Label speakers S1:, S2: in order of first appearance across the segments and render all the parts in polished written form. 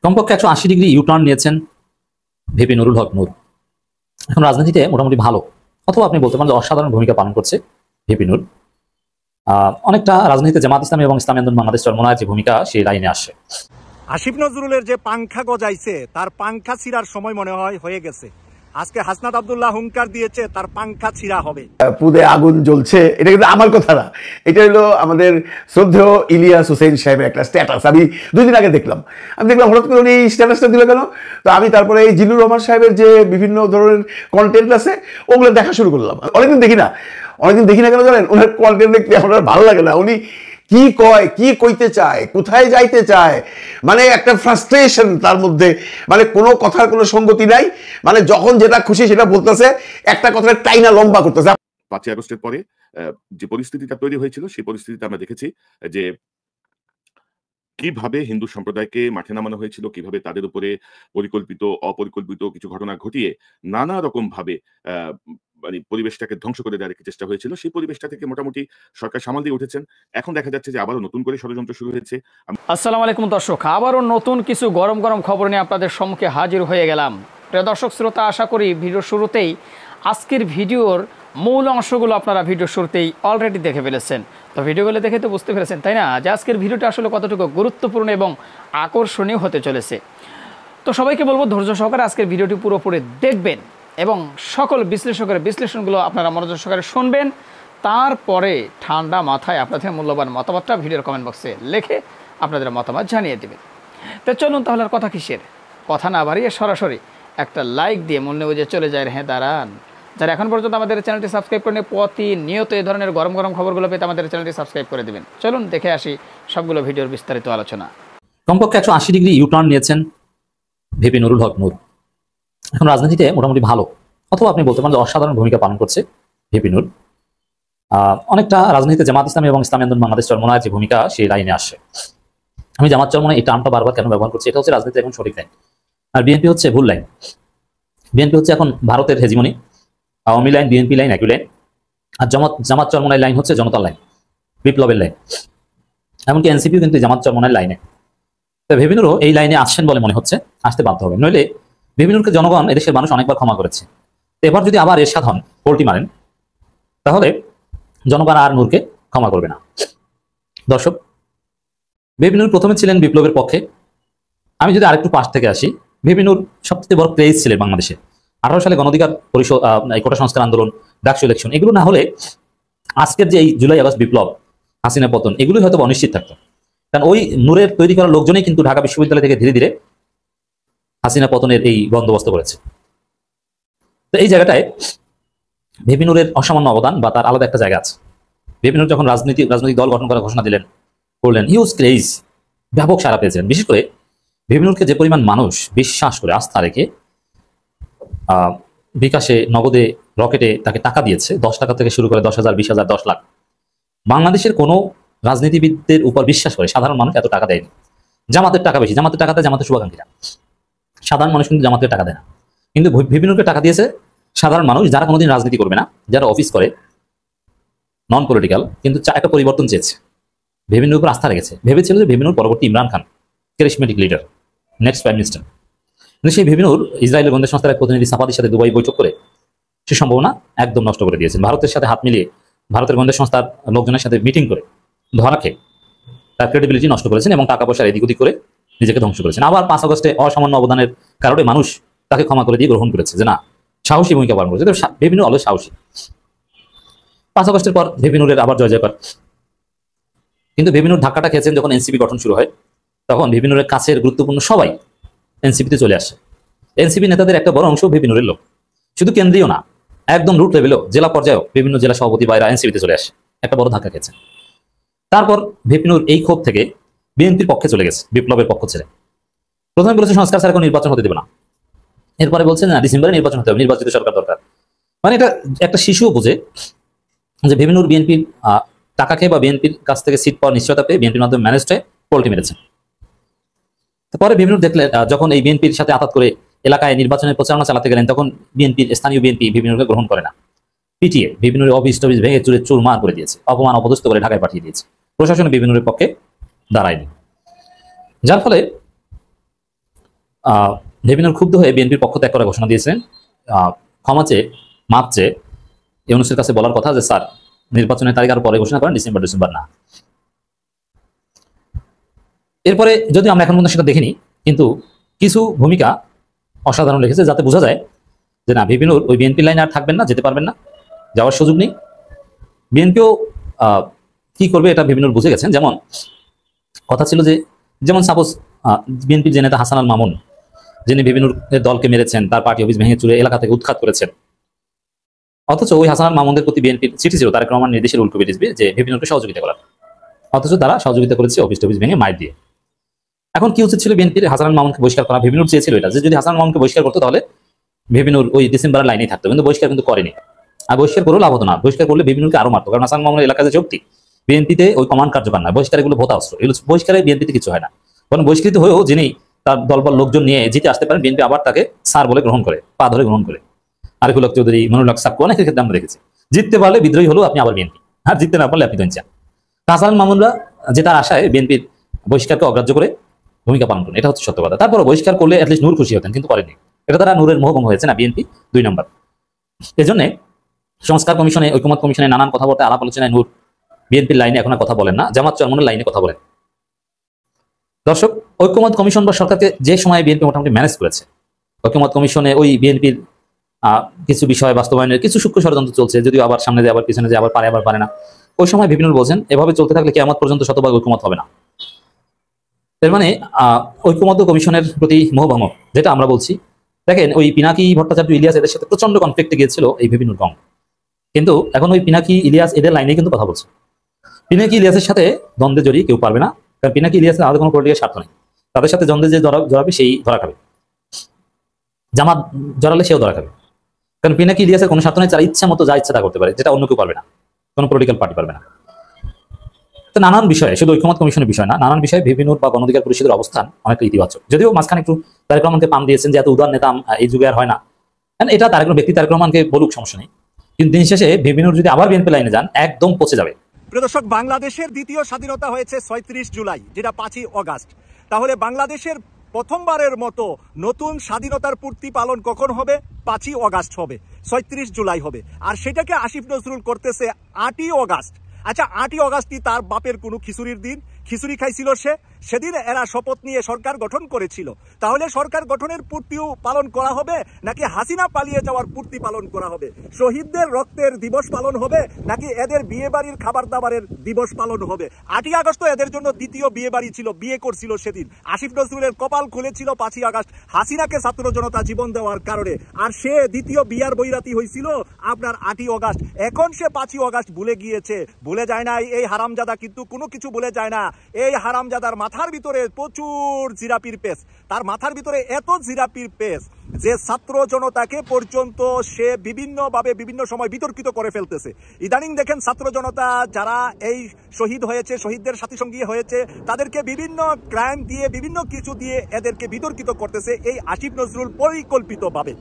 S1: কমপক্ষে 180 degree U turn নিয়েছেন VP Nurul হক নূর। এখন রাজনীতিতে মোটামুটি ভালো, অথবা আপনি বলতে পারেন যে অসাধারণ ভূমিকা পালন করছে ভিপি নূর। অনেকটা রাজনীতিতে জামাত ইসলামী এবং ইসলামী আন্দোলন বাংলাদেশ চরমোনায়ের যে ভূমিকা সেই লাইনে আসে।
S2: আসিফ নজরুলের যে পাংখা গজাইছে তার পাংখা ছিঁড়ার সময় মনে হয় হয়ে গেছে। আজকে হাসনাত আব্দুল্লাহ হুঙ্কার দিয়েছে তার পাংখা ছিঁড়া হবে।
S3: পুদে আগুন জ্বলছে, এটা কিন্তু আমার কথা না, এটা হলো আমাদের শ্রদ্ধেয় ইলিয়াস হোসেন সাহেবের একটা স্ট্যাটাস। আমি 2 দিন আগে দেখলাম হঠাৎ করে উনি স্ট্যাটাসটা দিল কেন। তো আমি তারপরে এই জিল্লুর রহমান সাহেবের যে বিভিন্ন ধরনের কন্টেন্ট আছে ওগুলো দেখা শুরু করলাম। অনেকদিন দেখি না কেন জানেন, ওনার কন্টেন্ট দেখতে আমার ভালো লাগে না। উনি কি কয়, কি কইতে চায়, কোথায় যাইতে চায়, মানে একটা ফ্রাস্ট্রেশন তার মধ্যে, মানে কোনো কথার কোনো সঙ্গতি নাই, মানে যখন যেটা খুশি সেটা বলতেছে, একটা কথা টাইনা লম্বা করতেছে।
S4: 5ই আগস্টের পরে যে পরিস্থিতিটা তৈরি হয়েছিল সেই পরিস্থিতিতে আমরা দেখেছি যে কিভাবে হিন্দু সম্প্রদায়কে মাঠে নামানো হয়েছিল, কিভাবে তাদের উপরে পরিকল্পিত অপরিকল্পিত কিছু ঘটনা ঘটিয়ে নানা রকম ভাবে মানে পরিবেশটাকে ধ্বংস করে দেওয়ার চেষ্টা হয়েছিল। সেই পরিবেশটা থেকে মোটামুটি সরকার সামাল দিয়ে উঠেছেন। এখন দেখা যাচ্ছে যে আবারও নতুন করে ষড়যন্ত্র শুরু হয়েছে।
S5: আসসালামু আলাইকুম দর্শক, আবারও নতুন কিছু গরম গরম খবর নিয়ে আপনাদের সম্মুখে হাজির হয়ে গেলাম। প্রিয় দর্শক শ্রোতা, আশা করি ভিডিওর শুরুতেই আজকের ভিডিওর মূল অংশগুলো আপনারা ভিডিওর শুরুতেই অলরেডি দেখে ফেলেছেন। তো ভিডিওগুলো দেখে তো বুঝতে পেরেছেন, তাই না, যে আজকের ভিডিওটা আসলে কতটুকু গুরুত্বপূর্ণ এবং আকর্ষণীয় হতে চলেছে। তো সবাইকে বলবো ধৈর্য সহকারে আজকের ভিডিওটি পুরোপুরি দেখবেন এবং সকল বিশ্লেষকের বিশ্লেষণগুলো আপনারা মনোযোগ সহকারে শুনবেন। তারপরে ঠান্ডা মাথায় আপনাদের মূল্যবান মতামতটা ভিডিওর কমেন্ট বক্সে লিখে আপনাদের মতামত জানিয়ে দেবেন। তো চলুন তাহলে আর কথা কিসের, কথা না বাড়িয়ে সরাসরি একটা লাইক দিয়ে মূল্য বুঝে চলে যায়। হ্যাঁ দাঁড়ান, যারা এখন পর্যন্ত আমাদের চ্যানেলটি সাবস্ক্রাইব করেন, প্রতিনিয়ত এই ধরনের গরম গরম খবরগুলো পেতে আমাদের চ্যানেলটি সাবস্ক্রাইব করে দেবেন। চলুন দেখে আসি সবগুলো ভিডিওর বিস্তারিত আলোচনা।
S1: কমপক্ষে 180 ডিগ্রি ইউটার্ন নিয়েছেন ভিপি নুরুল হক নূর। এখন রাজনীতিতে মোটামুটি ভালো, অথবা আপনি বলতে পারেন যে অসাধারণ ভূমিকা পালন করছে ভিপি নূর। অনেকটা রাজনীতিতে জামাত ইসলামী এবং ইসলামী আন্দোলন বাংলাদেশ চরমোনায়ের যে ভূমিকা সেই লাইনে আসে। আমি জামাত চরমোনাই এই টার্মটা বারবার কেন ব্যবহার করছি, এটা হচ্ছে রাজনীতি এখন সঠিক লাইন, আর বিএনপি হচ্ছে ভুল লাইন। বিএনপি হচ্ছে এখন ভারতের hegemony, Awami line BNP line একই লাইন, আর জামাত চরমোনাই লাইন হচ্ছে জনতার লাইন, বিপ্লবের লাইন। এমনকি এনসিপিও কিন্তু জামাত চরমোনাই লাইনে। তো ভিপি নুরও এই লাইনে আসছেন বলে মনে হচ্ছে, আসতে বাধ্য হবে, নইলে ভিপি নুরকে জনগণ এদেশের মানুষ অনেকবার ক্ষমা করেছে। এবার যদি আবার এরশাদ হন, পোল্টি মারেন, তাহলে জনগণ আর নূরকে ক্ষমা করবে না। দর্শক, ভিপি নুর প্রথমে ছিলেন বিপ্লবের পক্ষে। আমি যদি আরেকটু পাশ থেকে আসি, ভিপি নুর সবচেয়ে বড় ক্রেজ ছিলেন বাংলাদেশে 18 সালে গণঅধিকার পরিষদ, কোটা সংস্কার আন্দোলন, ডাকসু ইলেকশন, এগুলো না হলে আজকের যে এই জুলাই আগস্ট বিপ্লব, হাসিনা পতন, এগুলোই হয়তো অনিশ্চিত থাকতো। কারণ ওই নূরের তৈরি করা লোকজনই কিন্তু ঢাকা বিশ্ববিদ্যালয় থেকে ধীরে ধীরে হাসিনা পতনের এই বন্দোবস্ত করেছে। তো এই জায়গাটায় ভিপি নুরের অসামান্য অবদান বা তার আলাদা একটা জায়গা আছে। ভিপি নুর যখন রাজনৈতিক দল গঠন করার ঘোষণা করলেন, হিউজ ক্রেজ, ব্যাপক সাড়া পেয়েছিলেন। বিশেষ করে ভিপি নুরকে যে পরিমাণ মানুষ বিশ্বাস করে আস্থা রেখে বিকাশে, নগদে, রকেটে তাকে টাকা দিয়েছে, 10 টাকা থেকে শুরু করে 10,000, 20,000, 10 লাখ। বাংলাদেশের কোনো রাজনীতিবিদদের উপর বিশ্বাস করে সাধারণ মানুষ এত টাকা দেয়নি। জামাতের টাকা বেশি, জামাতের টাকা দেয় জামাতের শুভাকাঙ্ক্ষীরা, সাধারণ মানুষ কিন্তু জামাতের টাকা দেয় না। কিন্তু ভিপি নুরকে টাকা দিয়েছে সাধারণ মানুষ, যারা কোনোদিন রাজনীতি করবে না, যারা অফিস করে, নন পলিটিক্যাল, কিন্তু একটা পরিবর্তন চেয়েছে, ভিপি নুরের উপর আস্থা রেখেছে। ভেবেছিল যে ভিপি নুর পরবর্তী Imran Khan, charismatic leader, next prime minister. কিন্তু সেই ভিপি নুর ইসরায়েলের গোয়েন্দা সংস্থার এক প্রতিনিধি সাফাদির সাথে দুবাই বৈঠক করে সে সম্ভাবনা একদম নষ্ট করে দিয়েছেন। ভারতের সাথে হাত মিলিয়ে, ভারতের গোয়েন্দা সংস্থার লোকজনের সাথে মিটিং করে ধরা খেয়ে তার ক্রেডিবিলিটি নষ্ট করেছেন এবং টাকা পয়সার এদিক ওদিক করে নিজেকে ধ্বংস করেছেন। আবার 5 আগস্টে অসামান্য অবদানের কারণে মানুষ তাকে ক্ষমা করে দিয়ে গ্রহণ করেছে যে না, সাহসী ভূমিকা পালন করেছে। ভিপি নুর অলওয়েজ সাহসী। 5 আগস্টের পর ভিপি নুরের আবার জয় জয়কার। কিন্তু ভিপি নুর ধাক্কাটা খেয়েছেন যখন এনসিপি গঠন শুরু হয়, তখন ভিপি নুরের কাছের গুরুত্বপূর্ণ সবাই এনসিপিতে চলে আসে। এনসিপি নেতাদের একটা বড় অংশ ভিপি নুরের লোক, শুধু কেন্দ্রীয় না, একদম রুট লেভেলেও, জেলা পর্যায়েও বিভিন্ন জেলা সভাপতি বাইরা এনসিপিতে চলে আসে। একটা বড় ধাক্কা খেয়েছে। তারপর ভিপি নুর এই ক্ষোভ থেকে বিএনপির পক্ষে চলে গেছে, বিপ্লবের পক্ষ ছেড়ে। প্রথমে বলেছে সংস্কার ছাড়া কোনো নির্বাচন হতে দেবে না, এরপরে বলছে না, ডিসেম্বরে নির্বাচন হতে হবে, নির্বাচিত সরকার দরকার। মানে এটা একটা শিশুও বোঝে যে ভিপি নুর বিএনপির টাকা খেয়ে বা বিএনপির কাছ থেকে সিট পাওয়ার নিশ্চয়তা পেয়ে বিএনপির মাধ্যমে ম্যানেজ হয়ে পোল্টি মেরেছে। তারপরে ভিপি নুর দেখলেন, যখন এই বিএনপির সাথে আঘাত করে এলাকায় নির্বাচনের প্রচারণা চালাতে গেলেন, তখন বিএনপির স্থানীয় বিএনপি ভিপি নুরকে গ্রহণ করে না, পিটিয়ে ভিপি নুরের অফিস টফিস ভেঙে চুরমার করে দিয়েছে, অপমান অপদস্থ করে ঢাকায় পাঠিয়ে দিয়েছে। প্রশাসনের বিভিন্নের পক্ষে দাঁড়ায়নি, যার ফলে বিভিন্ন ক্ষুব্ধ হয়ে বিএনপির পক্ষ ত্যাগ করার ঘোষণা দিয়েছেন। ক্ষমা চেয়ে মাপ চেয়ে ইউনূসের কাছে বলার কথা যে স্যার নির্বাচনের তারিখ আরো পরে ঘোষণা করেন, ডিসেম্বর না। এরপরে যদি আমরা এখন পর্যন্ত সেটা দেখিনি, কিন্তু কিছু ভূমিকা অসাধারণ রেখেছে, যাতে বোঝা যায় যে না বিভিন্নর ওই বিএনপি লাইনে আর থাকবেন না, যেতে পারবেন না, যাওয়ার সুযোগ নেই। বিএনপিও কি করবে এটা বিভিন্নর বুঝে গেছেন। যেমন কথা ছিল যে, যেমন সাপোজ বিএনপির যে নেতা হাসান আল মামুন, যিনি বিভিন্ন দলকে মেরেছেন, তার পার্টি অফিস ভেঙে চুরে এলাকা থেকে উৎখাত করেছেন, অথচ ওই হাসান আল মামুনদের প্রতি বিএনপির চিঠি ছিল তারেক রহমান নির্দেশের উল্টো দিবে যে বিভিন্নকে সহযোগিতা করার, অথচ তারা সহযোগিতা করেছে অফিস টফিস ভেঙে মাইর দিয়ে। এখন কি উচিত ছিল বিএনপির? হাসান আল মামুনকে বহিষ্কার করা। বিভিন্ন চেয়েছিল এটা, যে যদি হাসান আল মামুনকে বহিষ্কার করতো তাহলে বিভিন্ন ওই ডিসেম্বরের লাইনেই থাকতো, কিন্তু বহিষ্কার কিন্তু করেনি। আর বহিষ্কার করলেও লাভ হতো না, বহিষ্কার করলে বিভিন্নকে আরো মারতো, কারণ হাসান মামুনের এলাকায় যে শক্তি, বিএনপিতে ওই কমান্ড কার্যকর না, বহিষ্কার এগুলো ভোতা অস্ত্র, এগুলো বহিষ্কারে বিএনপিতে কিছু হয় না। কারণ বহিষ্কৃত হয়েও যিনি তার দলবল লোকজন নিয়ে জিতে আসতে পারেন, বিএনপি আবার তাকে স্যার বলে গ্রহণ করে, পা ধরে গ্রহণ করে। আরিফুল হক চৌধুরী, মনুল হক সাক্কু, অনেকের ক্ষেত্রে আমরা দেখেছি। জিততে পারলে বিদ্রোহী হলেও আপনি আবার বিএনপি, আর জিততে না পারলে আপনি তো চান। হাসান মামুনরা যে তার আশায় বিএনপির বহিষ্কারকে অগ্রাহ্য করে ভূমিকা পালন করেন, এটা হচ্ছে সত্য কথা। তারপর বহিষ্কার করলে অ্যাটলিস্ট নূর খুশি হতেন, কিন্তু করেনি। এটা তারা নূরের মোহভঙ্গ হয়েছে না বিএনপি 2 নম্বর। এজন্য সংস্কার কমিশনে, ঐকমত্য কমিশনে নানান কথাবার্তা আলাপ আলোচনায় নূর বিএনপির লাইনে এখন আর কথা বলেন না, জামাত চরমনের লাইনে কথা বলেন। দর্শক, ঐকমত্য কমিশন বা সরকারকে যে সময় বিএনপি মোটামুটি ম্যানেজ করেছে, ঐকমত্য কমিশনে ওই বিএনপির কিছু বিষয় বাস্তবায়নের কিছু সূক্ষ্ম ষড়যন্ত্র চলছে, যদিও আবার সামনে যায়, আবার পিছনে যায়, আবার পারে না। ওই সময় বিভিন্ন বলছেন এভাবে চলতে থাকলে কিয়ামত পর্যন্ত শতভাগ ঐকমত হবে না। এর মানে ঐকমত্য কমিশনের প্রতি মোহভঙ্গ, যেটা আমরা বলছি। দেখেন, ওই পিনাকি ভট্টাচার্য, ইলিয়াস এদের সাথে প্রচন্ড কনফ্লিক্টে গিয়েছিল এই বিভিন্ন রং, কিন্তু এখন ওই পিনাকি ইলিয়াস এদের লাইনে কিন্তু কথা বলছে। পিনাকি ইলিয়াসের সাথে দ্বন্দ্বে জড়িয়ে কেউ পারবে না, কারণ পিনাকি ইলিয়াসের আলাদা কোনো পলিটিক্যাল স্বার্থ নেই। তাদের সাথে দ্বন্দ্বে যে জড়াবে সেই ধরা খাবে, জামাত জড়ালে সেও ধরা খাবে, কারণ পিনাকি ইলিয়াসের কোনো স্বার্থ নেই। তারা ইচ্ছা মতো যা ইচ্ছা তা করতে পারে, যেটা অন্য কেউ পারবে না, কোনো পলিটিক্যাল পার্টি পারবে না। তো নানান বিষয়ে, শুধু ঐকমত্য কমিশনের বিষয় না, নানান বিষয়ে বিভিন্ন বা গণঅধিকার পরিষদের অবস্থান অনেকটা ইতিবাচক। যদিও মাঝখানে একটু তারেক রহমানকে পাম দিয়েছেন যে এত উদার নেতা এই যুগে আর হয় না, এটা ব্যক্তি তারেক রহমানকে বলুক, সমস্যা নেই, কিন্তু দিন শেষে বিভিন্ন যদি আবার বিএনপি লাইনে যান একদম পচে যাবে।
S2: প্রিয় দর্শক, বাংলাদেশের দ্বিতীয় স্বাধীনতা হয়েছে 36 জুলাই, যেটা 5ই অগাস্ট। তাহলে বাংলাদেশের প্রথমবারের মতো নতুন স্বাধীনতার পূর্তি পালন কখন হবে? 5ই অগাস্ট হবে, 36 জুলাই হবে। আর সেটাকে আসিফ নজরুল করতেছে 8ই অগাস্ট। আচ্ছা, 8ই অগাস্ট কি তার বাপের কোনো খিচুড়ির দিন? খিচুড়ি খাইছিল সে? সেদিন এরা শপথ নিয়ে সরকার গঠন করেছিল। তাহলে সরকার গঠনের পূর্তিও পালন করা হবে, নাকি হাসিনা পালিয়ে যাওয়ার পূর্তি পালন করা হবে? শহীদদের রক্তের দিবস পালন হবে, নাকি এদের বিয়ে বাড়ির খাবার দাবারের দিবস পালন হবে? 8ই আগস্ট এদের জন্য দ্বিতীয় বিয়ে বাড়ি ছিল, বিয়ে করছিল সেদিন। আসিফ নজরুলের কপাল খুলেছিল 5ই আগস্ট হাসিনাকে ছাত্র জনতা জীবন দেওয়ার কারণে, আর সে দ্বিতীয় বিয়ার বৈরাতি হয়েছিল আপনার 8ই আগস্ট। এখন সে 5ই আগস্ট ভুলে গিয়েছে। ভুলে যায় না এই হারামজাদা, কিন্তু কোনো কিছু ভুলে যায় না। এই হারামজাদার মাথার ভিতরে প্রচুর জিরাপির পেস, তার মাথার ভিতরে এত জিরাপির পেস যে ছাত্র জনতাকে পর্যন্ত সে বিভিন্নভাবে বিভিন্ন সময় বিতর্কিত করে ফেলতেছে। ইদানিং দেখেন ছাত্র জনতা যারা এই শহীদ হয়েছে, শহীদদের সাথী সঙ্গী হয়েছে, তাদেরকে বিভিন্ন ক্রাইম দিয়ে, বিভিন্ন কিছু দিয়ে এদেরকে বিতর্কিত করতেছে এই আসিফ নজরুল পরিকল্পিতভাবে।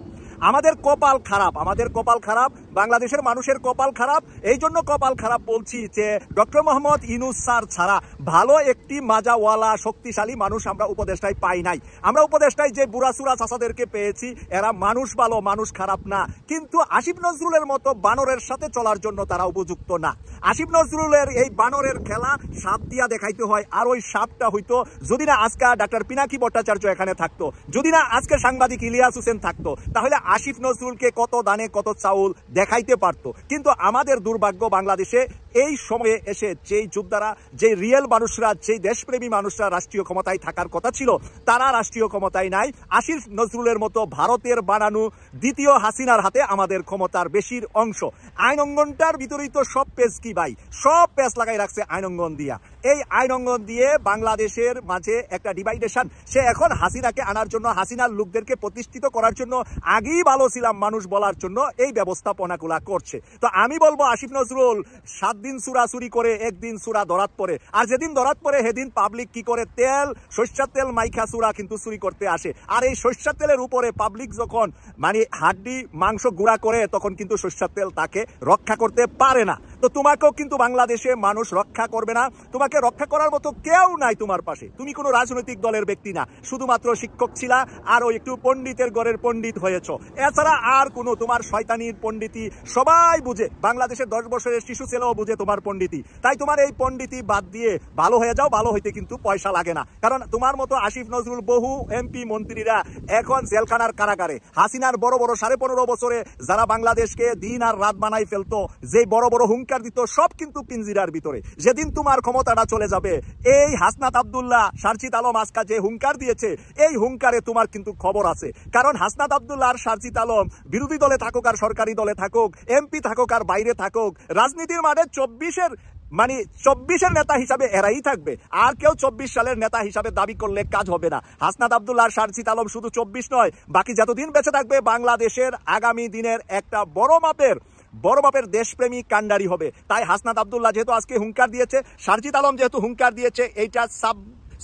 S2: আমাদের কপাল খারাপ, আমাদের কপাল খারাপ, বাংলাদেশের মানুষের কপাল খারাপ। এই জন্য কপাল খারাপ বলছি যে ডক্টর মোহাম্মদ ইউনূস স্যার ছাড়া ভালো একটি মাজাওয়ালা শক্তিশালী মানুষ আমরা উপদেষ্টায় পাই নাই। আমরা উপদেষ্টায় যে বুড়াসুরা চাচাদেরকে পেয়েছি, এরা মানুষ ভালো, মানুষ খারাপ না, কিন্তু আসিফ নজরুলের মতো বানরের সাথে চলার জন্য তারা উপযুক্ত না। আসিফ নজরুলের এই বানরের খেলা সাপ দিয়া দেখাইতে হয়, আর ওই সাপটা হইতো যদি না আজকে ডাক্তার পিনাকি ভট্টাচার্য এখানে থাকতো, যদি না আজকে সাংবাদিক ইলিয়াস হোসেন থাকতো, তাহলে আসিফ নজরুলকে কত দানে কত চাউল দেখাইতে পারত। কিন্তু আমাদের দুর্ভাগ্য, বাংলাদেশে এই সময়ে এসে যেই যোদ্ধারা, যে রিয়েল মানুষরা, যেই দেশপ্রেমী মানুষরা রাষ্ট্রীয় ক্ষমতায় থাকার কথা ছিল, তারা রাষ্ট্রীয় ক্ষমতায় নাই। আসিফ নজরুলের মতো ভারতের বানানো দ্বিতীয় হাসিনার হাতে আমাদের ক্ষমতার বেশির অংশ। আইন অঙ্গনটার ভিতরেই তো সব পেজ কি ভাই, সব পেজ লাগাই রাখছে আইন অঙ্গন দিয়া। এই আইন অঙ্গন দিয়ে বাংলাদেশের মাঝে একটা ডিভাইডেশন। সে এখন হাসিনাকে আনার জন্য, হাসিনার লোকদেরকে প্রতিষ্ঠিত করার জন্য, আগেই ভালো ছিলাম মানুষ বলার জন্য এই ব্যবস্থাপনাগুলা করছে। তো আমি বলবো আসিফ নজরুল 7 দিন সুরা চুরি করে, একদিন সুরা ধরাত পড়ে, আর যেদিন ধরাত পড়ে সেদিন পাবলিক কি করে, তেল, সরিষার তেল মাইখা সুরা কিন্তু চুরি করতে আসে। আর এই সরিষার তেলের উপরে পাবলিক যখন মানে হাড্ডি মাংস গুঁড়া করে, তখন কিন্তু সরিষার তেল তাকে রক্ষা করতে পারে না। তো তোমাকেও কিন্তু বাংলাদেশে মানুষ রক্ষা করবে না, তোমাকে রক্ষা করার মতো কেউ নাই তোমার পাশে। তুমি কোনো রাজনৈতিক দলের ব্যক্তি না, শুধুমাত্র শিক্ষক ছিলা আর ওই একটু পণ্ডিতের ঘরের পণ্ডিত হয়েছো, এছাড়া আর কোনো তোমার শয়তানির পণ্ডিতি সবাই বুঝে, বাংলাদেশের 10 বছরের শিশু ছেলেও বুঝে তোমার পণ্ডিতি। তাই তোমার এই পণ্ডিতি বাদ দিয়ে ভালো হয়ে যাও, ভালো হইতে কিন্তু পয়সা লাগে না। কারণ তোমার মতো আসিফ নজরুল বহু এমপি মন্ত্রীরা এখন জেলখানার কারাগারে। হাসিনার বড় বড় 15.5 বছরে যারা বাংলাদেশকে দিন আর রাত বানাই ফেলতো, যে বড় বড় হুঙ্কার দিত, সব কিন্তু পিঞ্জিরার ভিতরে। যেদিন তোমার ক্ষমতাটা চলে যাবে, এই হাসনাত আব্দুল্লাহ, শারজিদ আলম আজকা যে হুঙ্কার দিয়েছে, এই হুঙ্কারে তোমার কিন্তু খবর আছে। কারণ হাসনাত আব্দুল্লাহ আর শারজিদ আলম বিরোধী দলে থাকুক আর সরকারি দলে থাকুক, এমপি থাকুক আর বাইরে থাকুক, রাজনীতির মাঠে 24-এর নেতা হিসাবে এরাই থাকবে। আর কেউ 24 সালের নেতা হিসাবে দাবি করলে কাজ হবে না। হাসনাত আব্দুল্লাহ আর শারজিদ আলম শুধু 24 নয়, বাকি যতদিন বেঁচে থাকবে বাংলাদেশের আগামী দিনের একটা বড় মাপের দেশপ্রেমী কান্ডারি হবে। তাই হাসনাত আব্দুল্লাহ যেহেতু আজকে হুঙ্কার দিয়েছে, শারজিদ আলম যেহেতু হুঙ্কার দিয়েছে, এইটা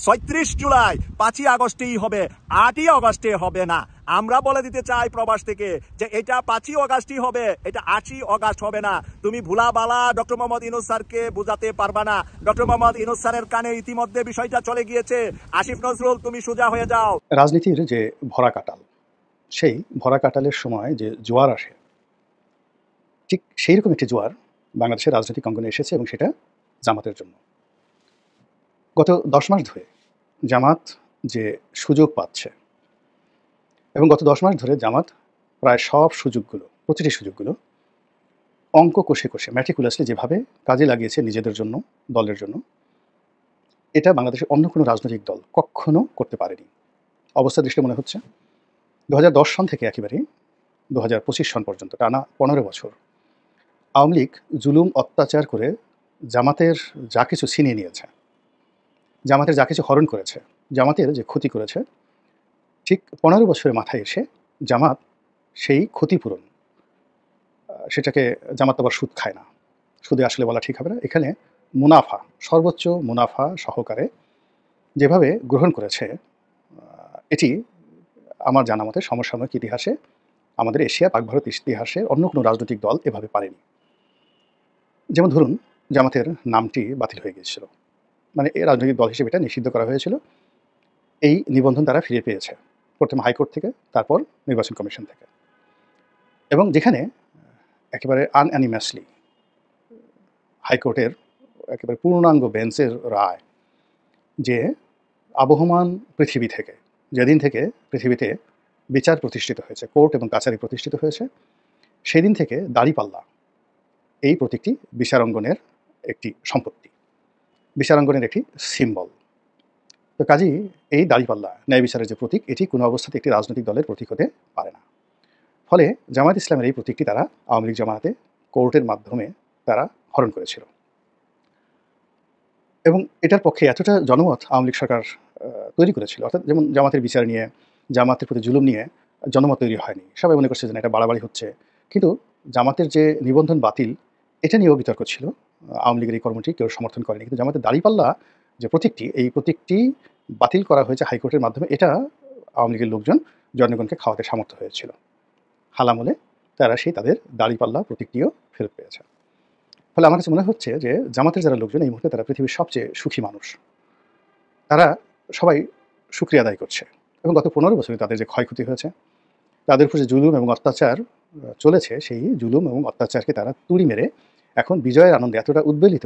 S2: 36 জুলাই 5ই আগস্টেই হবে, 8ই আগস্টে হবে না। আমরা বলে দিতে চাই প্রবাস থেকে যে এটা 5ই আগস্টই হবে, এটা 8ই আগস্ট হবে না। তুমি ভুলাবালা ডক্টর মোহাম্মদ ইউনূস স্যারকে বোঝাতে পারবা না। ডক্টর মোহাম্মদ ইউনূস স্যারের কানে ইতিমধ্যে বিষয়টা চলে গিয়েছে। আসিফ নজরুল, তুমি সোজা হয়ে যাও।
S6: রাজনীতির যে ভরা কাটাল, সেই ভরা কাটালের সময় যে জোয়ার আসে, ঠিক সেই রকম একটি জোয়ার বাংলাদেশের রাজনৈতিক অঙ্গনে এসেছে, এবং সেটা জামাতের জন্য। গত 10 মাস ধরে জামাত যে সুযোগ পাচ্ছে, এবং গত 10 মাস ধরে জামাত প্রায় সব সুযোগগুলো, প্রতিটি সুযোগগুলো অঙ্ক কষে কষে ম্যাটিকুলাসলি যেভাবে কাজে লাগিয়েছে নিজেদের জন্য, দলের জন্য, এটা বাংলাদেশের অন্য কোনো রাজনৈতিক দল কখনো করতে পারেনি। অবস্থা দৃষ্টি মনে হচ্ছে 2010 সন থেকে একেবারে 2025 সন পর্যন্ত টানা 15 বছর আওয়ামী লীগ জুলুম অত্যাচার করে জামাতের যা কিছু ছিনিয়ে নিয়েছে, জামাতের যা কিছু হরণ করেছে, জামাতের যে ক্ষতি করেছে, ঠিক 15 বছরের মাথায় এসে জামাত সেই ক্ষতিপূরণ, সেটাকে জামাত আবার সুদ খায় না, সুদে আসলে বলা ঠিক হবে না, এখানে মুনাফা, সর্বোচ্চ মুনাফা সহকারে যেভাবে গ্রহণ করেছে, এটি আমার জানা মতে সমসাময়িক ইতিহাসে, আমাদের এশিয়া পাক ভারত ইতিহাসে অন্য কোনো রাজনৈতিক দল এভাবে পারেনি। যেমন ধরুন, জামাতের নামটি বাতিল হয়ে গিয়েছিল, মানে এই রাজনৈতিক দল হিসেবে এটা নিষিদ্ধ করা হয়েছিল। এই নিবন্ধন তারা ফিরে পেয়েছে, প্রথমে হাইকোর্ট থেকে, তারপর নির্বাচন কমিশন থেকে, এবং যেখানে একেবারে আনঅ্যানিমাসলি হাইকোর্টের একেবারে পূর্ণাঙ্গ বেঞ্চের রায় যে আবহমান পৃথিবী থেকে, যেদিন থেকে পৃথিবীতে বিচার প্রতিষ্ঠিত হয়েছে, কোর্ট এবং কাছারি প্রতিষ্ঠিত হয়েছে, সেদিন থেকে দাঁড়িপাল্লা এই প্রতীকটি বিচারাঙ্গনের একটি সম্পত্তি, বিচারাঙ্গনের একটি সিম্বল। তো কাজেই এই দাঁড়িপাল্লা, ন্যায় বিচারের যে প্রতীক, এটি কোনো অবস্থাতে একটি রাজনৈতিক দলের প্রতীক হতে পারে না। ফলে জামায়াত ইসলামের এই প্রতীকটি তারা আওয়ামী লীগ জামায়াতে কোর্টের মাধ্যমে তারা হরণ করেছিল, এবং এটার পক্ষে এতটা জনমত আওয়ামী লীগ সরকার তৈরি করেছিল, অর্থাৎ যেমন জামাতের বিচার নিয়ে, জামাতের প্রতি জুলুম নিয়ে জনমত তৈরি হয়নি, সবাই মনে করছে যে এটা বাড়াবাড়ি হচ্ছে। কিন্তু জামাতের যে নিবন্ধন বাতিল, এটা নিয়েও বিতর্ক ছিল, আওয়ামী লীগের এই কর্মটি কেউ সমর্থন করেনি। কিন্তু জামাতের দাঁড়িপাল্লা যে প্রতীকটি, এই প্রতীকটি বাতিল করা হয়েছে হাইকোর্টের মাধ্যমে, এটা আওয়ামী লীগের লোকজন জনগণকে খাওয়াতে সামর্থ্য হয়েছিল। হালামলে তারা সেই তাদের দাঁড়িপাল্লা প্রতীকটিও ফেরত পেয়েছে। ফলে আমার কাছে মনে হচ্ছে যে জামাতের যারা লোকজন, এই মুহূর্তে তারা পৃথিবীর সবচেয়ে সুখী মানুষ, তারা সবাই শুকরিয়া আদায় করছে। এবং গত 15 বছরে তাদের যে ক্ষয়ক্ষতি হয়েছে, তাদের উপর যে জুলুম এবং অত্যাচার চলেছে, সেই জুলুম এবং অত্যাচারকে তারা তুড়ি মেরে এখন বিজয়ের আনন্দে এতটা উদ্বেলিত,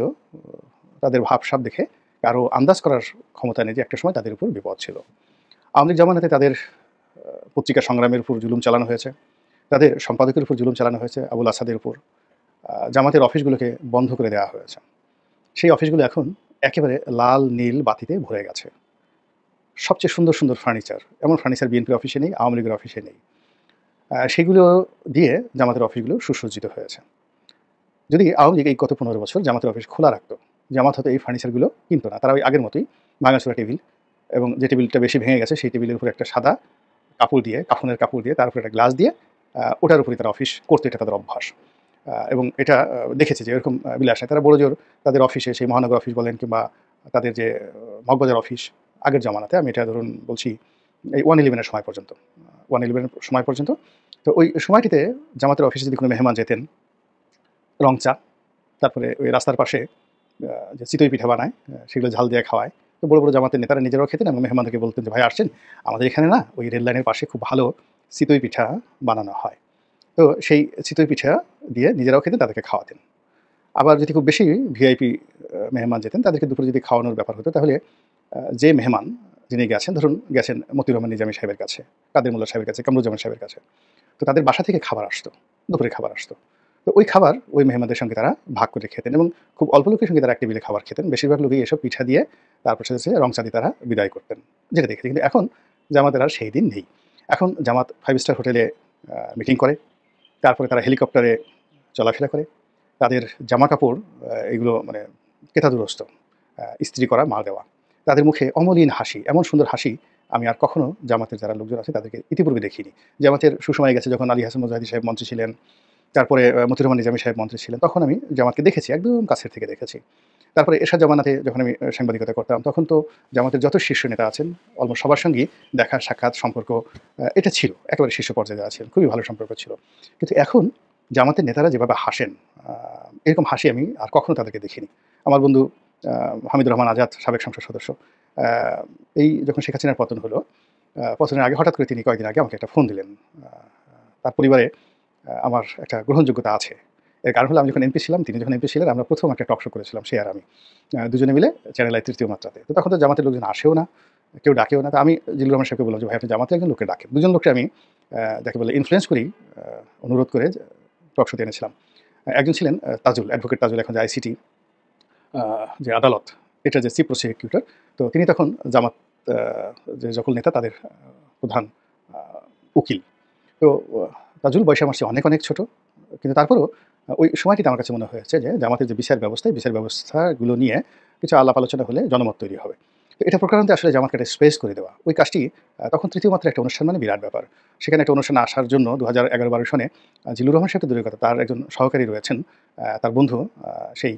S6: তাদের ভাবসাব দেখে কারো আন্দাজ করার ক্ষমতা নেই যে একটা সময় তাদের উপর বিপদ ছিল। আওয়ামী লীগ জামানাতে তাদের পত্রিকা সংগ্রামের উপর জুলুম চালানো হয়েছে, তাদের সম্পাদকের উপর জুলুম চালানো হয়েছে, আবুল আসাদের উপর। জামাতের অফিসগুলোকে বন্ধ করে দেওয়া হয়েছে, সেই অফিসগুলো এখন একেবারে লাল নীল বাতিতে ভরে গেছে। সবচেয়ে সুন্দর সুন্দর ফার্নিচার, এমন ফার্নিচার বিএনপির অফিসে নেই, আওয়ামী লীগের অফিসে নেই। সেগুলো দিয়ে জামাতের অফিসগুলো সুসজ্জিত হয়েছে। যদি আওয়ামী লীগ এই গত 15 বছর জামাতের অফিস খোলা রাখতো, জামাত হয়তো এই ফার্নিচারগুলো কিনতো না, তারা ওই আগের মতোই ভাঙাচোরা টেবিল, এবং যে টেবিলটা বেশি ভেঙে গেছে সেই টেবিলের উপর একটা সাদা কাপড় দিয়ে, কাফনের কাপড় দিয়ে, তার উপর একটা গ্লাস দিয়ে, ওটার উপরই তারা অফিস করতো, এটা তাদের অভ্যাস। এবং এটা দেখেছে যে এরকম বিলাস নেই। তারা বড় জোর তাদের অফিসে, সেই মহানগর অফিস বলেন কিংবা তাদের যে মগবাজার অফিস, আগের জামানাতে, আমি এটা ধরুন বলছি এই 111-এর সময় পর্যন্ত, 111-এর সময় পর্যন্ত, তো ওই সময়টিতে জামাতের অফিসে যদি কোনো মেহমান যেতেন, রং চা, তারপরে ওই রাস্তার পাশে যে চিতই পিঠা বানায়, সেগুলো ঝাল দিয়ে খাওয়ায়। তো বড় বড় জামাতের নেতারা নিজেরাও খেতেন এবং মেহমানদেরকে বলতেন যে ভাই আসছেন, আমাদের এখানে না ওই রেল লাইনের পাশে খুব ভালো চিতই পিঠা বানানো হয়। তো সেই চিতই পিঠা দিয়ে নিজেরাও খেতেন, তাদেরকে খাওয়াতেন। আবার যদি খুব বেশি ভিআইপি মেহমান যেতেন, তাদেরকে দুপুরে যদি খাওয়ানোর ব্যাপার হতো, তাহলে যে মেহমান যিনি গেছেন, ধরুন গেছেন মতিউর রহমান নিজামী সাহেবের কাছে, কাদের মোল্লা সাহেবের কাছে, কামরুজ্জামান সাহেবের কাছে, তো তাদের বাসা থেকে খাবার আসতো, দুপুরে খাবার আসতো। তো ওই খাবার ওই মেহমানদের সঙ্গে তারা ভাগ করে খেতেন এবং খুব অল্প লোকের সঙ্গে তারা এক টেবিলে খাবার খেতেন। বেশিরভাগ লোকই এসব পিঠা দিয়ে তারপর শেষে রংচাঁদি তারা বিদায় করতেন, যেটা দেখেছি। কিন্তু এখন জামাতের আর সেই দিন নেই। এখন জামাত 5 স্টার হোটেলে মিটিং করে, তারপরে তারা হেলিকপ্টারে চলাফেরা করে, তাদের জামা কাপড় এগুলো মানে কেতাদুরস্ত, ইস্ত্রি করা, মাল দেওয়া, তাদের মুখে অমলিন হাসি, এমন সুন্দর হাসি আমি আর কখনো জামাতের যারা লোকজন আছে তাদেরকে ইতিপূর্বে দেখিনি। জামাতের সুসময় গেছে যখন আলী হাসান মুজাহিদি সাহেব মন্ত্রী ছিলেন, তারপরে মতিউর রহমান নিজামী সাহেব মন্ত্রী ছিলেন, তখন আমি জামাতকে দেখেছি, একদম কাছের থেকে দেখেছি। তারপরে এরশাদ জামানাতে যখন আমি সাংবাদিকতা করতাম, তখন তো জামাতের যত শীর্ষ নেতা আছেন অলমোস্ট সবার সঙ্গেই দেখা সাক্ষাৎ সম্পর্ক এটা ছিল, একেবারে শীর্ষ পর্যায়ে আছেন, খুবই ভালো সম্পর্ক ছিল। কিন্তু এখন জামাতের নেতারা যেভাবে হাসেন, এরকম হাসি আমি আর কখনো তাদেরকে দেখিনি। আমার বন্ধু হামিদুর রহমান আজাদ, সাবেক সংসদ সদস্য, এই যখন শেখ হাসিনার পতন হলো, পতনের আগে হঠাৎ করে তিনি কয়েকদিন আগে আমাকে একটা ফোন দিলেন। তার পরিবারে আমার একটা গ্রহণযোগ্যতা আছে। এর কারণ হলো আমি যখন এমপি ছিলাম, তিনি যখন এমপি ছিলেন, আমরা প্রথম একটা টক শো করেছিলাম, সে আর আমি, দুজনে মিলে চ্যানেল আই ৩য় মাত্রাতে। তো তখন তো জামাতের লোকজন আসেও না, কেউ ডাকেও না। তো আমি জিল্লুর রহমান সাহেবকে বললাম যে ভাই আপনি জামাতের একজন লোককে ডাকেন। দুজন লোককে আমি যাকে বলে ইনফ্লুয়েন্স করি, অনুরোধ করে টক শোতে এনেছিলাম। একজন ছিলেন তাজুল, অ্যাডভোকেট তাজুল, এখন যে আইসিটি যে আদালত, এটা যে চিফ প্রসিকিউটর। তো তিনি তখন জামাত যে সকল নেতা তাদের প্রধান উকিল। তো তাজুল বয়সে আমার চেয়ে অনেক অনেক ছোট, কিন্তু তারপরেও ওই সময়টিতে আমার কাছে মনে হয়েছে যে জামাতের যে বিচার ব্যবস্থা, এই বিচার ব্যবস্থাগুলো নিয়ে কিছু আলাপ আলোচনা হলে জনমত তৈরি হবে। তো এটা প্রকারান্তে আসলে জামাতকে একটা স্পেস করে দেওয়া, ওই কাজটি তখন ৩য় মাত্রার একটা অনুষ্ঠান মানে বিরাট ব্যাপার। সেখানে একটা অনুষ্ঠানে আসার জন্য 2011-12 সনে জিল্লুর রহমান সাহেব তো দূরের কথা, তার একজন সহকারী রয়েছেন, তার বন্ধু, সেই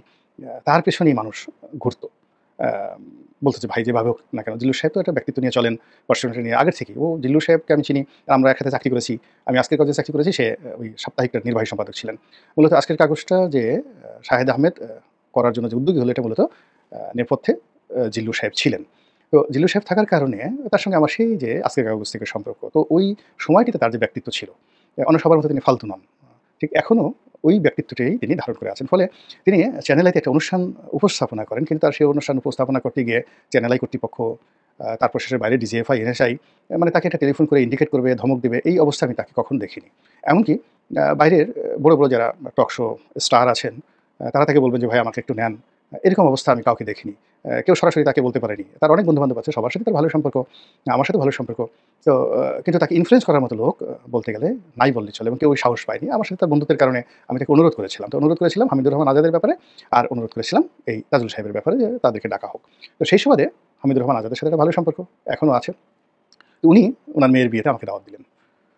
S6: তার পেছনেই মানুষ ঘুরতো, বলতো যে ভাই যেভাবে হোক না কেন। জিল্লুর সাহেব তো একটা ব্যক্তিত্ব নিয়ে চলেন, পার্সোনালিটি নিয়ে আগের থেকেই। ও জিল্লুর সাহেবকে আমি চিনি, আমরা একসাথে চাকরি করেছি, আমি আজকের কাগজে চাকরি করেছি, সে ওই সাপ্তাহিকটার নির্বাহী সম্পাদক ছিলেন। মূলত আজকের কাগজটা যে শাহেদ আহমেদ করার জন্য যে উদ্যোগী হলো, এটা মূলত নেপথ্যে জিল্লুর সাহেব ছিলেন। তো জিল্লুর সাহেব থাকার কারণে তার সঙ্গে আমার সেই যে আজকের কাগজ থেকে সম্পর্ক, তো ওই সময়টিতে তার যে ব্যক্তিত্ব ছিল, অন্য সবার মতো তিনি ফালতু নন, ঠিক এখনও ওই ব্যক্তিত্বটাই তিনি ধারণ করে আছেন। ফলে তিনি চ্যানেল আইতে একটা অনুষ্ঠান উপস্থাপনা করেন, কিন্তু তার সেই অনুষ্ঠান উপস্থাপনা করতে গিয়ে চ্যানেল আই কর্তৃপক্ষ, তারপর শেষের বাইরে ডিজিএফআই, এনএসআই, মানে তাকে একটা টেলিফোন করে ইন্ডিকেট করবে, ধমক দেবে, এই অবস্থা আমি তাকে কখনো দেখিনি। এমনকি বাইরের বড় বড় যারা টক শো স্টার আছেন, তারা তাকে বলবেন যে ভাই আমাকে একটু নেন, এরকম অবস্থা আমি কাউকে দেখিনি। কেউ সরাসরি তাকে বলতে পারেনি। তার অনেক বন্ধুবান্ধব আছে, সবার সাথে তার ভালো সম্পর্ক, আমার সাথে ভালো সম্পর্ক। তো কিন্তু তাকে ইনফ্লুয়েন্স করার মতো লোক বলতে গেলে নাই বললেই চলে, এবং কেউ ওই সাহস পায়নি। আমার সাথে তার বন্ধুত্বের কারণে আমি তাকে অনুরোধ করেছিলাম। তো অনুরোধ করেছিলাম হামিদুর রহমান আজাদের ব্যাপারে, আর অনুরোধ করেছিলাম এই তাজুল সাহেবের ব্যাপারে যে তাদেরকে ডাকা হোক। তো সেই সুবাদে হামিদুর রহমান আজাদের সাথে একটা ভালো সম্পর্ক এখনও আছে। তো উনি ওনার মেয়ের বিয়েতে আমাকে দাওয়াত দিলেন।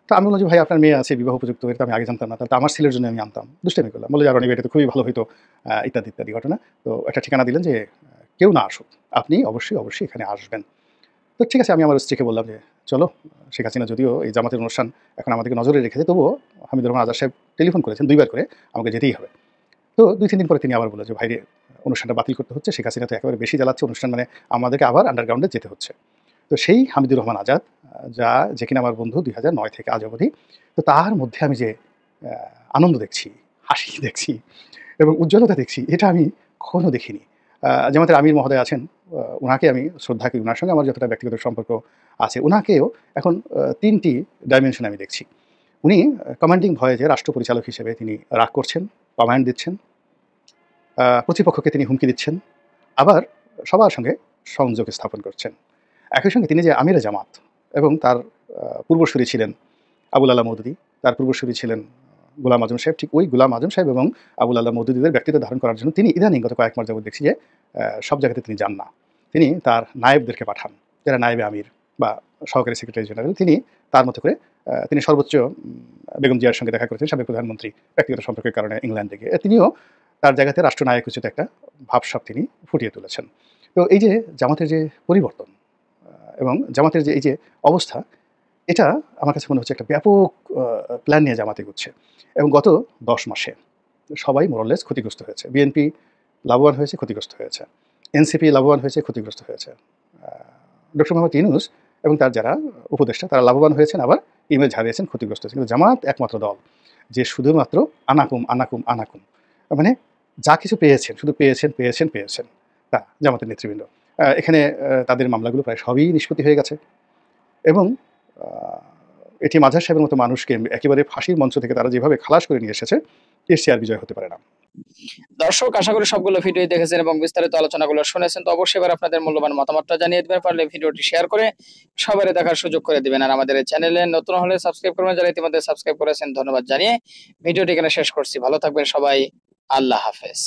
S6: তো আমি বললাম যে ভাই আপনার মেয়ে আছে, বিবাহ উপযুক্ত, এটা আমি আগে জানতাম না, তাহলে আমার ছেলের জন্য আমি আনতাম। দুষ্টামি করলাম, বলে যে আর অনেক এটা তো খুবই ভালো হইতো, ইত্যাদি ইত্যাদি ঘটনা। তো একটা ঠিকানা দিলেন যে কেউ না আসুক, আপনি অবশ্যই অবশ্যই এখানে আসবেন। তো ঠিক আছে, আমি আমার স্ত্রীকে বললাম যে চলো, শেখ হাসিনা যদিও এই জামাতের অনুষ্ঠান এখন আমাদেরকে নজরে রেখেছে, তবুও হামিদুর রহমান আজাদ সাহেব টেলিফোন করেছেন 2বার করে, আমাকে যেতেই হবে। তো 2-3 দিন পরে তিনি আবার বললেন যে ভাইরে, অনুষ্ঠানটা বাতিল করতে হচ্ছে, শেখ হাসিনা তো একেবারে বেশি জ্বালাচ্ছে অনুষ্ঠান, মানে আমাদেরকে আবার আন্ডারগ্রাউন্ডে যেতে হচ্ছে। তো সেই হামিদুর রহমান আজাদ, যে কিনা আমার বন্ধু 2009 থেকে আজ অবধি, তো তার মধ্যে আমি যে আনন্দ দেখছি, হাসি দেখছি এবং উজ্জ্বলতা দেখছি, এটা আমি কখনো দেখিনি। জামাতের আমির মহোদয় আছেন, ওনাকে আমি শ্রদ্ধা করি, ওনার সঙ্গে আমার যতটা ব্যক্তিগত সম্পর্ক আছে, ওনাকেও এখন 3টি ডাইমেনশন আমি দেখছি। উনি কমান্ডিং ভয়েজে রাষ্ট্র পরিচালক হিসেবে তিনি রাগ করছেন, কমান্ড দিচ্ছেন, প্রতিপক্ষকে তিনি হুমকি দিচ্ছেন, আবার সবার সঙ্গে সংযোগ স্থাপন করছেন। একই সঙ্গে তিনি যে আমিরে জামাত, এবং তার পূর্বসূরি ছিলেন আবুল আলা মওদুদী, তার পূর্বসূরি ছিলেন গোলাম আজম সাহেব, ঠিক ওই গোলাম আজম সাহেব এবং আবুল আলা মওদুদীদের ব্যক্তিত্ব ধারণ করার জন্য তিনি ইদানিং গত কয়েক মাস যাবত দেখছি যে সব জায়গাতে তিনি যান না, তিনি তার নায়েবদেরকে পাঠান, যারা নায়েবে আমির বা সহকারী সেক্রেটারি জেনারেল। তিনি তার মতো করে তিনি সর্বোচ্চ বেগম জিয়ার সঙ্গে দেখা করেছেন, সাবেক প্রধানমন্ত্রী, ব্যক্তিগত সম্পর্কের কারণে ইংল্যান্ডে গিয়ে তিনিও তার জায়গাতে রাষ্ট্রনায়ক উচিত একটা ভাবসাব তিনি ফুটিয়ে তুলেছেন। তো এই যে জামাতের যে পরিবর্তন এবং জামাতের যে এই যে অবস্থা, এটা আমার কাছে মনে হচ্ছে একটা ব্যাপক প্ল্যান নিয়ে জামাত এগোচ্ছে। এবং গত 10 মাসে সবাই মোরলেস ক্ষতিগ্রস্ত হয়েছে। বিএনপি লাভবান হয়েছে, ক্ষতিগ্রস্ত হয়েছে। এনসিপি লাভবান হয়েছে, ক্ষতিগ্রস্ত হয়েছে। ডক্টর মোহাম্মদ ইউনূস এবং তার যারা উপদেষ্টা তারা লাভবান হয়েছেন, আবার ইমেজ হারিয়েছেন, ক্ষতিগ্রস্ত হয়েছেন। কিন্তু জামাত একমাত্র দল যে শুধুমাত্র আনাকুম আনাকুম আনাকুম, মানে যা কিছু পেয়েছেন শুধু পেয়েছেন পেয়েছেন পেয়েছেন। তা জামাতের নেতৃবৃন্দ এখানে তাদের মামলাগুলো প্রায় সবই নিষ্পত্তি হয়ে গেছে এবং এটি মাঝার সাহেবের মতো মানুষকে একেবারে ফাঁসির মঞ্চ থেকে তারা যেভাবে খালাস করে নিয়ে এসেছে, এর চেয়ে আর বিজয় হতে পারে না।
S5: দর্শক, আশা করি সবগুলো ভিডিও দেখেছেন এবং বিস্তারিত আলোচনাগুলো শুনেছেন। তো অবশ্যই এবার আপনাদের মূল্যবান মতামতটা জানিয়ে দিবেন, পারলে ভিডিওটি শেয়ার করে সবাই দেখার সুযোগ করে দিবেন। আর আমাদের এই চ্যানেলে নতুন হলে সাবস্ক্রাইব করবেন, যারা ইতিমধ্যে সাবস্ক্রাইব করেছেন ধন্যবাদ জানিয়ে ভিডিওটি এখানে শেষ করছি। ভালো থাকবেন সবাই, আল্লাহ হাফেজ।